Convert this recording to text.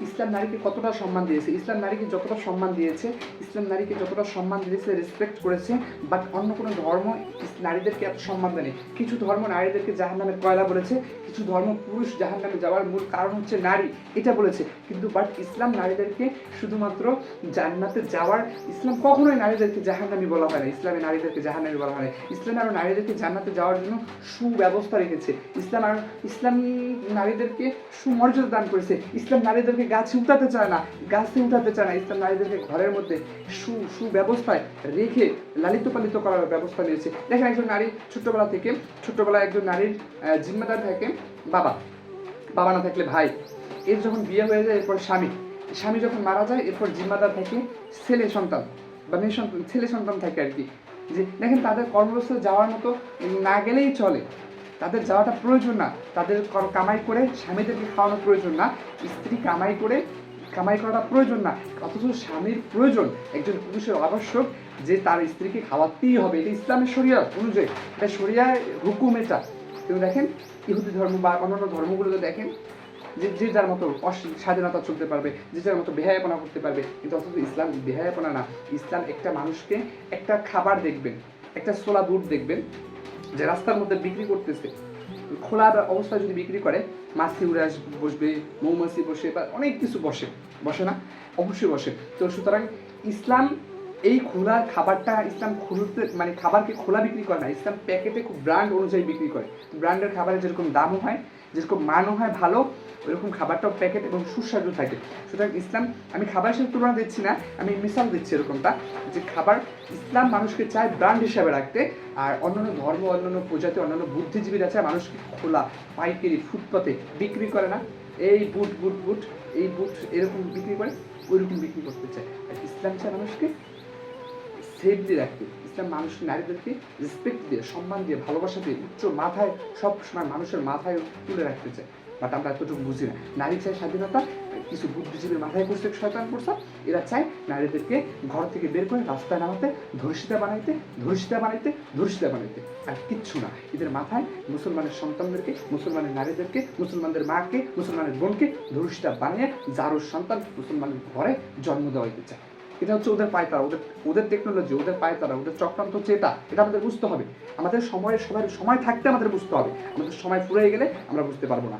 ইসলাম নারীকে কতটা সম্মান দিয়েছে, ইসলাম নারীকে যতটা সম্মান দিয়েছে, ইসলাম নারীকে যতটা সম্মান দিয়েছে, রেসপেক্ট করেছে, বাট অন্য কোনো ধর্ম নারীদেরকে এত সম্মান দেয়নি। কিছু ধর্ম নারীদেরকে জাহান্নামের কয়লা বলেছে, কিছু ধর্ম পুরুষ জাহান্নামে যাওয়ার মূল কারণ হচ্ছে নারী, এটা বলেছে। কিন্তু বাট ইসলাম নারীদেরকে শুধুমাত্র জান্নাতে যাওয়ার, ইসলাম কখনোই নারীদেরকে জাহান্নামী বলা হয় না, ইসলামে নারীদেরকে জাহান্নামী বলা হয় না। ইসলামে আরও নারীদেরকে জান্নাতে যাওয়ার জন্য সুব্যবস্থা রেখেছে। ইসলাম নারীদেরকে সুমর্যাদা দান করেছে। ইসলাম নারীদেরকে গাছে উঠাতে চায় না, ইসলাম নারীদেরকে ঘরের মধ্যে সুব্যবস্থায় রেখে লালিত পালিত করার ব্যবস্থা নিয়েছে। দেখেন, একজন নারী ছোট্টবেলায় একজন নারীর জিম্মেদার থাকে বাবা না থাকলে ভাই, এর যখন বিয়ে হয়ে যায় এরপর স্বামী যখন মারা যায় এরপর জিম্মাদার থাকে ছেলে সন্তান বা মেয়ে সন্তান, ছেলে সন্তান থাকে আর কি। যে দেখেন, তাদের কর্মব্যস্ত যাওয়ার মতো না গেলেই চলে, তাদের যাওয়াটা প্রয়োজন না, তাদের কামাই করে স্বামীদেরকে খাওয়ানো প্রয়োজন না, স্ত্রী কামাই করাটা প্রয়োজন না, অথচ স্বামীর প্রয়োজন, একজন পুরুষের আবশ্যক যে তার স্ত্রীকে খাওয়াতেই হবে। এটা ইসলামের শরিয়ত অনুযায়ী, এটা শরিয়ার হুকুম এটা। কিন্তু দেখেন, ইহুদি ধর্ম বা অন্যান্য ধর্মগুলোতে দেখেন যে যার মতো স্বাধীনতা চলতে পারবে, যে যার মতো বেহায়াপনা করতে পারবে, কিন্তু অথচ ইসলাম বেহায়াপনা না। ইসলাম একটা মানুষকে একটা খাবার দেখবেন, একটা ছোলা বুট দেখবেন যে রাস্তার মধ্যে বিক্রি করতেছে, খোলা অবস্থায় যদি বিক্রি করে, মাছি উড়ে বসবে, মৌমাছি বসে, বা অনেক কিছু বসে না, অবশ্যই বসে। তো সুতরাং ইসলাম এই খোলা খাবারটা, ইসলাম খাবারকে খোলা বিক্রি করে না, ইসলাম প্যাকেটে খুব ব্র্যান্ড অনুযায়ী বিক্রি করে। ব্র্যান্ডের খাবারের যেরকম দামও হয়, যেরকম মানও হয় ভালো, ওইরকম খাবারটাও প্যাকেট এবং সুস্বাদু থাকে। সুতরাং ইসলাম, আমি খাবারের সাথে তুলনা দিচ্ছি না, আমি মিসাল দিচ্ছি এরকমটা, যে খাবার ইসলাম মানুষকে চায় ব্র্যান্ড হিসাবে রাখতে, আর অন্যান্য ধর্ম, অন্যান্য প্রজাতি, অন্যান্য বুদ্ধিজীবীরা চায় মানুষকে খোলা পাইকারি ফুটপাতে বিক্রি করে না, এই বুট এই বুট এরকম বিক্রি করে, ওইরকম বিক্রি করতে চায়। আর ইসলাম চায় মানুষকে সেফলি রাখতে। ইসলাম মানুষ নারীদেরকে রেসপেক্ট দিয়ে, সম্মান দিয়ে, ভালোবাসা দিয়ে, উচ্চ মাথায় সব সময় মানুষের মাথায় তুলে রাখতে চায়। বাট আমরা এতটুকু বুঝি না। নারী চায় স্বাধীনতা, কিছু বুদ্ধিজীবীর মাথায় করছে শয়তান প্রস্তাব, এরা চায় নারীদেরকে ঘর থেকে বের করে রাস্তায় নামাতে, ধর্ষিতা বানাইতে, আর কিচ্ছু না। এদের মাথায় মুসলমানের সন্তানদেরকে, মুসলমানের নারীদেরকে, মুসলমানদের মাকে, মুসলমানের বোনকে ধর্ষিতা বানিয়ে যারোর সন্তান মুসলমানের ঘরে জন্ম দেওয়া দিতে চায়। এটা হচ্ছে ওদের পায়তারা, ওদের টেকনোলজি, ওদের পায়তারা, ওদের চক্রান্ত হচ্ছে এটা আমাদের বুঝতে হবে। আমাদের সময় থাকতে আমাদের বুঝতে হবে, আমাদের সময় ফুরিয়ে গেলে আমরা বুঝতে পারবো না।